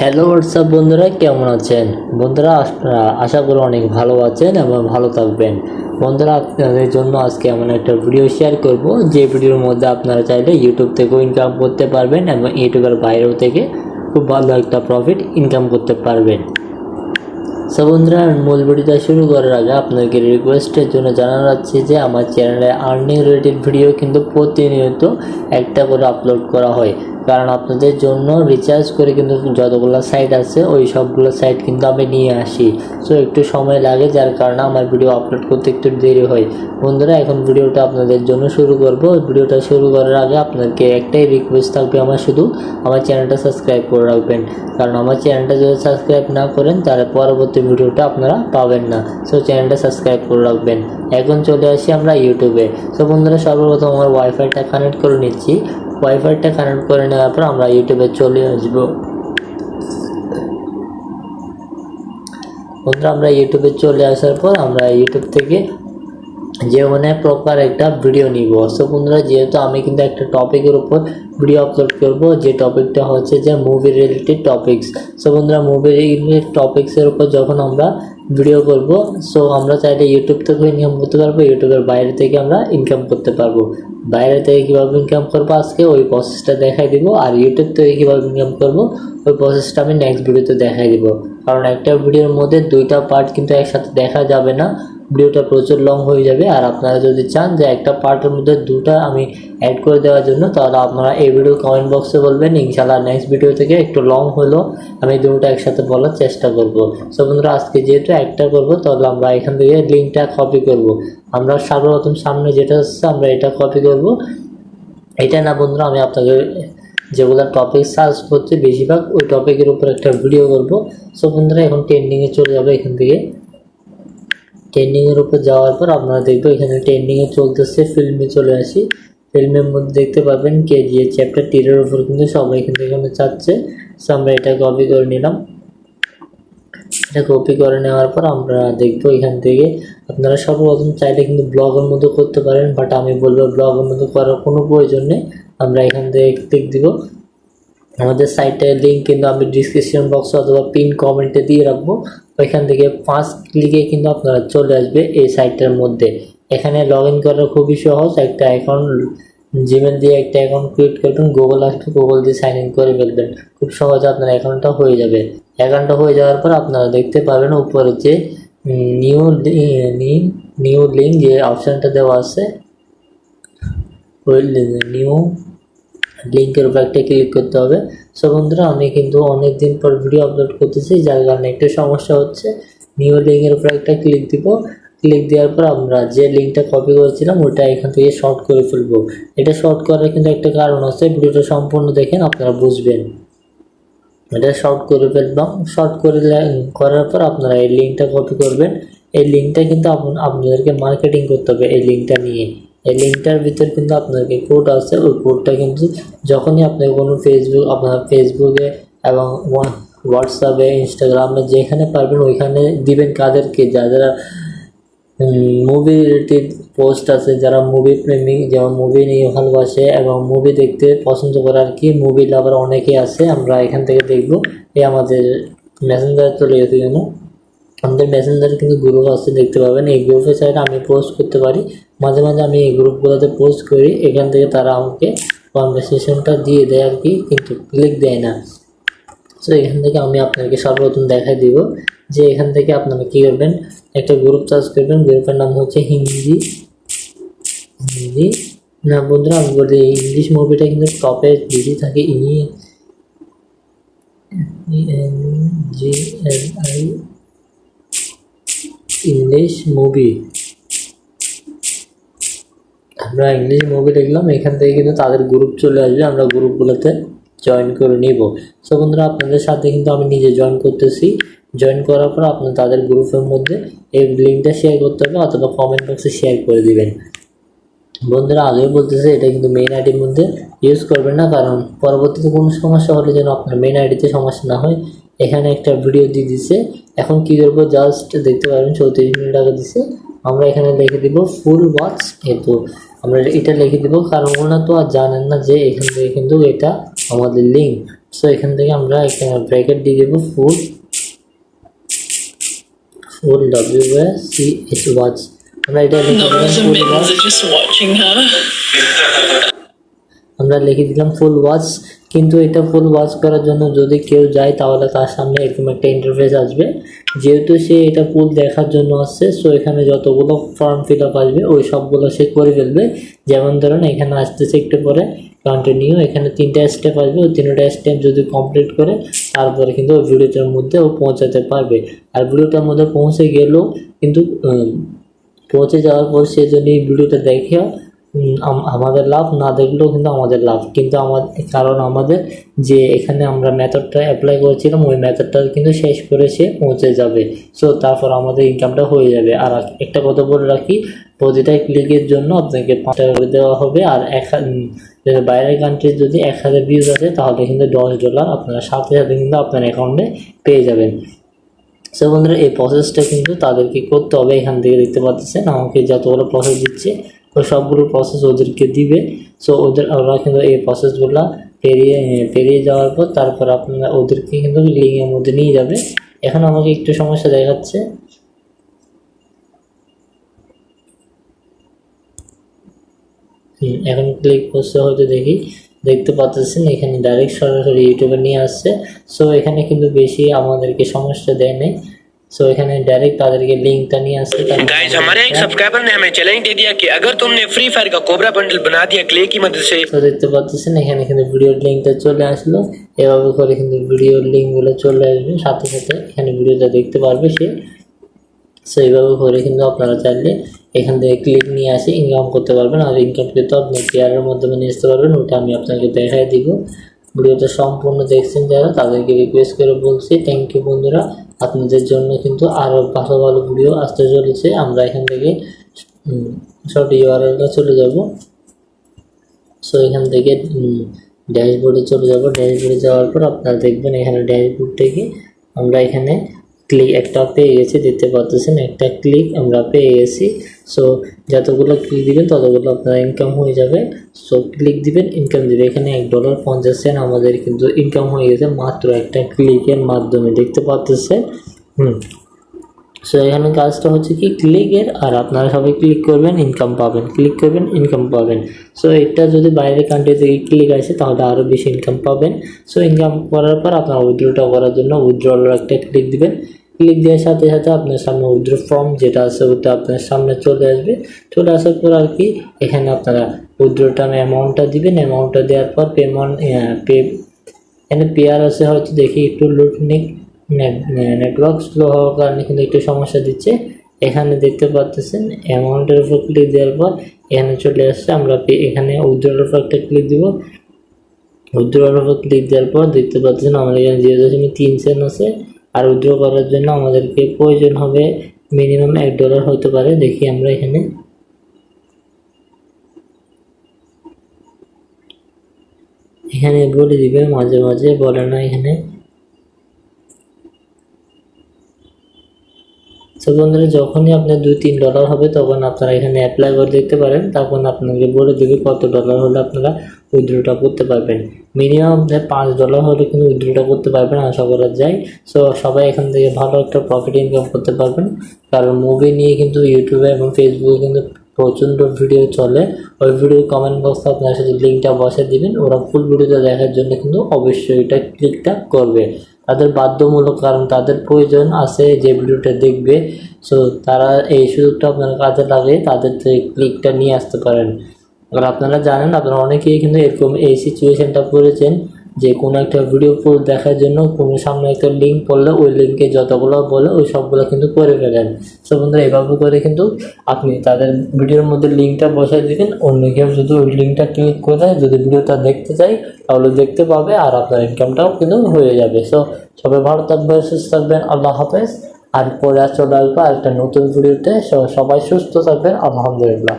Hello WhatsApp বন্ধুরা, কেমন আছেন? বন্ধুরা আপনারা আশা করি অনেক ভালো আছেন এবং ভালো থাকবেন। বন্ধুরা, আপনাদের জন্য আজকে এমন একটা ভিডিও শেয়ার করব যে ভিডিওর মধ্যে আপনারা চাইলে ইউটিউব থেকেও ইনকাম করতে পারবেন এবং ইউটিউবের বাইরেও থেকে খুব ভালো একটা প্রফিট ইনকাম করতে পারবেন। সো বন্ধুরা, মূল ভিডিওটা শুরু করার আগে আপনাকে রিকোয়েস্টের জন্য জানানো যাচ্ছে যে আমার চ্যানেলে আর্নিং রিলেটেড ভিডিও কিন্তু প্রতিনিয়ত একটা করে আপলোড করা হয়, কারণ আপনাদের জন্য রিচার্জ করে কিন্তু যতগুলো সাইট আছে ওই সবগুলো সাইট কিন্তু আমি নিয়ে আসি। সো একটু সময় লাগে, যার কারণে আমার ভিডিও আপলোড করতে একটু দেরি হয়। বন্ধুরা, এখন ভিডিওটা আপনাদের জন্য শুরু করব। ভিডিওটা শুরু করার আগে আপনাকে একটাই রিকোয়েস্ট থাকবে, শুধু আমার চ্যানেলটা সাবস্ক্রাইব করে রাখবেন, কারণ আমার চ্যানেলটা যদি সাবস্ক্রাইব না করেন তাহলে পরবর্তী ভিডিওটা আপনারা পাবেন না। সো চ্যানেলটা সাবস্ক্রাইব করে রাখবেন। এখন চলে আসি আমরা ইউটিউবে। সো বন্ধুরা, সর্বপ্রথম আমার ওয়াইফাইটা কানেক্ট করে নিচ্ছি। ওয়াইফাইটা কানেক্ট করে নেওয়ার পর আমরা ইউটিউবে চলে আসবো। বন্ধুরা, আমরা ইউটিউবে চলে আসার পর আমরা ইউটিউব থেকে যেমন প্রপার একটা ভিডিও নিব। সো বন্ধুরা, যেহেতু আমি কিন্তু একটা টপিকের উপর ভিডিও আপলোড করব, যে টপিকটা হচ্ছে যে মুভি রিলেটেড টপিকস। সো বন্ধুরা, মুভি রিলেটেড টপিক্সের উপর যখন আমরা ভিডিও করব, সো আমরা চাইলে ইউটিউব থেকে ইনকাম করতে পারবো, ইউটিউবের বাইরে থেকে আমরা ইনকাম করতে পারবো। বাইরে থেকে কীভাবে ইনকাম করবো আজকে ওই প্রসেসটা দেখাই দিব, আর ইউটিউব থেকে কীভাবে ইনকাম করবো ওই প্রসেসটা আমি নেক্সট ভিডিওতে দেখাই দিব। কারণ একটা ভিডিওর মধ্যে দুইটা পার্ট কিন্তু একসাথে দেখা যাবে না, ভিডিওটা প্রচুর লং হয়ে যাবে। আর আপনারা যদি চান যে একটা পার্টের মধ্যে দুটা আমি অ্যাড করে দেওয়ার জন্য, তাহলে আপনারা এই ভিডিও কমেন্ট বক্সে বলবেন, ইনশাআল্লাহ নেক্সট ভিডিও থেকে একটু লং হলেও আমি দুটো একসাথে বলার চেষ্টা করব। সো বন্ধুরা, আজকে যেহেতু একটা করব, তাহলে আমরা এখান থেকে লিঙ্কটা কপি করব। আমরা সর্বপ্রথম সামনে যেটা হচ্ছে আমরা এটা কপি করব। এটা না বন্ধুরা, আমি আপনাদের যেগুলো টপিক সার্চ করছি বেশিরভাগ ওই টপিকের উপর একটা ভিডিও করব। সো বন্ধুরা, এখন ট্রেন্ডিংয়ে চলে যাবে। এখান থেকে ট্রেন্ডিংয়ের উপর যাওয়ার পর আপনারা দেখবেন এখানে ট্রেন্ডিংয়ে চলতেছে, ফিল্মে চলে আসি। ফিল্মের মধ্যে দেখতে পাবেন কেজিএফ চ্যাপ্টার 3-এর উপর কিন্তু সবাই কিন্তু এখানে চাচ্ছে। সো আমরা এটা কপি করে নিলাম। এটা কপি করে নেওয়ার পর আমরা দেখবো এখান থেকে আপনারা সর্বপ্রথম চাইলে কিন্তু ব্লগের মধ্যে করতে পারেন, বাট আমি বলবো ব্লগের মধ্যে করার কোনো প্রয়োজন নেই। আমরা এখান থেকে ক্লিক দিব। আমাদের সাইটের লিঙ্ক কিন্তু আমি ডিসক্রিপশন বক্সে অথবা পিন কমেন্টে দিয়ে রাখবো। ওইখান থেকে 5 ক্লিকে কিন্তু আপনারা চলে আসবে এই সাইটটার মধ্যে। এখানে লগ ইন করা খুবই সহজ। একটা অ্যাকাউন্ট জিমেল দিয়ে একটা অ্যাকাউন্ট ক্রিয়েট করবেন, গুগল আসবে, গুগল দিয়ে সাইন ইন করে ফেলবেন। খুব সহজে আপনার অ্যাকাউন্টটা হয়ে যাবে। অ্যাকাউন্টটা হয়ে যাওয়ার পর আপনারা দেখতে পাবেন উপরে যে নিউ লিঙ্ক যে অপশানটা দেওয়া আছে, ওই নিউ লিঙ্কের উপর একটা ক্লিক করতে হবে। সো বন্ধুরা, আমি কিন্তু অনেক দিন পর ভিডিও আপলোড করতেছি, যার কারণে একটা সমস্যা হচ্ছে। নিউ লিঙ্কের উপর একটা ক্লিক দিব। ক্লিক দেওয়ার পর আমরা যে লিঙ্কটা কপি করেছিলাম ওটা এখান থেকে শর্ট করে ফেলবো। এটা শর্ট করার কিন্তু একটা কারণ আছে, ভিডিওটা সম্পূর্ণ দেখেন আপনারা বুঝবেন। এটা শর্ট করে ফেললাম। শর্ট করার পর আপনারা এই লিঙ্কটা কপি করবেন। এই লিঙ্কটা কিন্তু আপনাদেরকে মার্কেটিং করতে হবে। এই লিঙ্কটা নিয়ে এই লিঙ্কটার ভিতর কিন্তু আপনাদেরকে কোড আছে, ওই কোডটা কিন্তু যখনই আপনি কোনো আপনার ফেসবুকে এবং হোয়াটসঅ্যাপে, ইনস্টাগ্রামে যেখানে পারবেন ওইখানে দিবেন। কাদেরকে? যারা মুভি রিলেটেড পোস্ট আছে, যারা মুভি প্রেমিক, যেমন মুভি নিয়ে ভালোবাসে এবং মুভি দেখতে পছন্দ করে আর কি, মুভি লাভার অনেকেই আছে। আমরা এখান থেকে দেখব। এই আমাদের মেসেঞ্জার চলে যেতে জন্য আমাদের মেসেঞ্জারে কিন্তু গ্রুপ আছে, দেখতে পাবেন। এই গ্রুপে চাইলে আমি পোস্ট করতে পারি। মাঝে মাঝে আমি এই গ্রুপগুলোতে পোস্ট করি, এখান থেকে তারা আমাকে কনভারসেশনটা দিয়ে দেয় আর কি, কিন্তু ক্লিক দেয় না। সো এখান থেকে আমি আপনাকে সর্বপ্রথম দেখাই দিব যে এখান থেকে আপনারা কী করবেন, একটা গ্রুপ চার্জ করবেন। গ্রুপের নাম হচ্ছে হিন্দি না বন্ধুরা, আমি বলি ইংলিশ মুভিটা কিন্তু টপে বেশি থাকে। ইংলিশ মুভি, আমরা ইংলিশ মুভি দেখলাম। এখান থেকে কিন্তু তাদের গ্রুপ চলে আসবে, আমরা গ্রুপগুলোতে জয়েন করে নিব। সো বন্ধুরা, আপনাদের সাথে কিন্তু আমি নিজে জয়েন করতেছি। জয়েন করার পর আপনার তাদের গ্রুপের মধ্যে এই লিঙ্কটা শেয়ার করতে হবে অথবা কমেন্ট বক্সে শেয়ার করে দিবেন। বন্ধুরা, আগেও বলতেছে এটা কিন্তু মেইন আইডির মধ্যে ইউজ করবেন না, কারণ পরবর্তীতে কোনো সমস্যা হলে যেন আপনার মেইন আইডিতে সমস্যা না হয়। এখানে একটা ভিডিও দিয়ে দিছে। এখন কী করবো, জাস্ট দেখতে পারবেন 34 মিনিট আগে দিছে। আমরা এখানে লিখে দিব ফুল ওয়াচ হেতু। আমরা এটা লিখে দিব, কারণ ওনারা তো আর জানেন না যে এখান থেকে কিন্তু এটা আমাদের লিঙ্ক। সো এখান থেকে আমরা একটা ব্র্যাকেট দিয়ে দেবো ফুল WACH ওয়াচ। আমরা এটা লিখে দিলাম ফুল ওয়াচ, আমরা লিখে দিলাম ফুল ওয়াচ। কিন্তু এটা ফুল ওয়াচ করার জন্য যদি কেউ যায় তাহলে তার সামনে এরকম একটা ইন্টারফেস আসবে। যেহেতু সে এটা ফুল দেখার জন্য আসছে, সো এখানে যতগুলো ফর্ম ফিল আপ আসবে ওই সবগুলো সে করে ফেলবে। যেমন ধরুন এখানে আসতেছে একটু পরে কন্টিনিউ, এখানে 3টা স্টেপ আসবে, ওই 3টা স্টেপ যদি কমপ্লিট করে তারপরে কিন্তু ওই ভিডিওটার মধ্যে ও পৌঁছাতে পারবে। আর ভিডিওটার মধ্যে পৌঁছে গেলেও কিন্তু পৌঁছে যাওয়ার পর সে যদি ভিডিওটা দেখে আমাদের লাভ, না দেখলেও কিন্তু আমাদের লাভ। কিন্তু কারণ আমাদের যে এখানে আমরা মেথডটা অ্যাপ্লাই করেছিলাম ওই মেথডটা কিন্তু শেষ করে সে পৌঁছে যাবে। সো তারপর আমাদের ইনকামটা হয়ে যাবে। আর একটা কথা বলে রাখি, প্রতিটা ক্লিকের জন্য আপনাকে 5 টাকা করে দেওয়া হবে। আর বাইরের কান্ট্রির যদি 1000 ভিউজ আছে তাহলে কিন্তু $10 আপনারা সাথে সাথে কিন্তু আপনার অ্যাকাউন্টে পেয়ে যাবেন। সো বন্ধুরা এই প্রসেসটা কিন্তু তাদেরকে করতে হবে। এখান থেকে দেখতে পাচ্ছেন আমাকে যতগুলো প্রসেস দিচ্ছে ও সবগুলো প্রসেস ওদেরকে দিবে। সো ওরা কিন্তু এই প্রসেসগুলো পেরিয়ে যাওয়ার পর তারপর আপনারা ওদেরকে কিন্তু লিঙ্কের মধ্যে নিয়ে যাবে। এখন আমাকে একটু সমস্যা দেখাচ্ছে, এখন ক্লিক করছে হয়তো দেখতে পাচ্ছেন এখানে ডাইরেক্ট সরাসরি ইউটিউবে নিয়ে আসছে। সো এখানে কিন্তু বেশি আমাদেরকে সমস্যা দেয় নাই। सो এখানে डायरेक्ट ताদেরকে लिंकটা নিয়ে আসছে। गाइस हमारे एक सब्सक्राइबर ने हमें चैलेंज दे दिया कि अगर तुमने फ्री फायर का कोबरा बंडल बना दिया क्ले की मदद से। তো দেখতে পাচ্ছেন এখানে কিন্তু ভিডিওর লিংকটা চলে আসলো। এভাবে করে কিন্তু ভিডিওর লিংকগুলো চলে আসবে, সাথে সাথে এখানে ভিডিওটা দেখতে পারবে সে। সো এইভাবে করে কিন্তু আপনারা চাইলে এখান থেকে ক্লিক নিয়ে আসে ইনকাম করতে পারবেন। আর ইনকাম কিন্তু আপনি পেয়ারের মাধ্যমে নিয়ে আসতে পারবেন, ওটা আমি আপনাকে দেখাই দিব। ভিডিওটা সম্পূর্ণ দেখছেন যারা তাদেরকে রিকোয়েস্ট করে বলছি থ্যাংক ইউ বন্ধুরা। আপনাদের জন্য কিন্তু আরও ভালো ভালো ভিডিও আসতে চলেছে। আমরা এখান থেকে শর্ট ইউআরএলটা চলে যাব। সো এখান থেকে ড্যাশবোর্ডে চলে যাব। ড্যাশবোর্ডে যাওয়ার পর আপনারা দেখবেন এখানে ড্যাশবোর্ড থেকে আমরা এখানে ক্লিক একটা পেয়ে গেছি, দেখতে পাচ্ছেন একটা ক্লিক আমরা পেয়ে গেছি। সো যতগুলো ক্লিক দিবেন ততগুলো আপনার ইনকাম হয়ে যাবে। সো ক্লিক দিবেন ইনকাম দিবে। এখানে $1.50 আমাদের কিন্তু ইনকাম হয়ে গেছে মাত্র একটা ক্লিকের মাধ্যমে, দেখতে পাচ্ছেন। সো এখানে কাজটা হচ্ছে কি ক্লিকের, আর আপনারা সবাই ক্লিক করবেন ইনকাম পাবেন, ক্লিক করবেন ইনকাম পাবেন। সো এটা যদি বাইরের কান্ট্রি থেকে ক্লিক আসে তাহলে আরও বেশি ইনকাম পাবেন। সো ইনকাম করার পর আপনার উইথড্রটা করার জন্য উইথড্রলের একটা ক্লিক দিবেন। ক্লিক দেওয়ার সাথে সাথে আপনার সামনে উইথড্র ফর্ম যেটা আছে ওটা আপনার সামনে চলে আসবে। চলে আসার পর আর কি এখানে আপনারা উইথড্রটা অ্যামাউন্টটা দিবেন। অ্যামাউন্টটা দেওয়ার পর এখানে পেয়ার আছে হয়তো দেখি একটু নেটওয়ার্ক স্লো হওয়ার কারণে কিন্তু একটু সমস্যা দিচ্ছে। এখানে দেখতে পাচ্ছেন অ্যামাউন্টের উপর ক্লিক দেওয়ার পর এখানে চলে আসছে। আমরা এখানে উইথড্রর উপর একটা ক্লিক দিব। উইথড্রর উপর ক্লিক দেওয়ার পর দেখতে পাচ্ছেন আমাদের এখানে 0.3 সেন্ট আছে। আর উইথড্র করার জন্য আমাদেরকে প্রয়োজন হবে মিনিমাম $1 হতে পারে। দেখি আমরা এখানে বলে দিবে, মাঝে মাঝে বলে না এখানে। তো বন্ধুরা যখনই আপনার $2-3 হবে তখন আপনারা এখানে অ্যাপ্লাই করে দেখতে পারেন। তখন আপনাকে বলে দেবে কত ডলার হলে আপনারা উইথড্রটা করতে পারবেন। মিনিমাম আপনার $5 হলে কিন্তু উইথড্রটা করতে পারবেন, আশা করা যায়। সো সবাই এখান থেকে ভালো একটা প্রফিট ইনকাম করতে পারবেন। কারণ মুভি নিয়ে কিন্তু ইউটিউবে এবং ফেসবুকে কিন্তু প্রচণ্ড ভিডিও চলে। ওই ভিডিও কমেন্ট বক্সে আপনার সাথে লিঙ্কটা বসে দিবেন, ওরা ফুল ভিডিওটা দেখার জন্য কিন্তু অবশ্যই এটা ক্লিকটা করবে। তাদের বাধ্যমূলক, কারণ তাদের প্রয়োজন আছে যে ভিডিওটা দেখবে। সো তারা এই সুযোগটা আপনার কাজে লাগিয়ে তাদের থেকে ক্লিকটা নিয়ে আসতে পারেন। আর আপনারা জানেন আপনারা অনেকেই কিন্তু এরকম এই সিচুয়েশানটা পড়েছেন যে কোনো একটা ভিডিও দেখার জন্য কোনো সামনে একটা লিঙ্ক পড়লে ওই লিঙ্কে যতগুলো বলে ওই সবগুলো কিন্তু করে ফেলেন। সো বন্ধুরা এভাবে করে কিন্তু আপনি তাদের ভিডিওর মধ্যে লিঙ্কটা বসাই দেবেন, অন্য কেউ যদি ওই লিঙ্কটা ক্লিক করে যদি ভিডিওটা দেখতে চাই তাহলে দেখতে পাবে, আর আপনার ইনকামটাও কিন্তু হয়ে যাবে। সো সবাই ভালো থাকবেন, সুস্থ থাকবেন, আল্লাহ হাফেজ। আর পরে চলে আসবো একটা নতুন ভিডিওতে। সবাই সুস্থ থাকবেন, আলহামদুলিল্লাহ।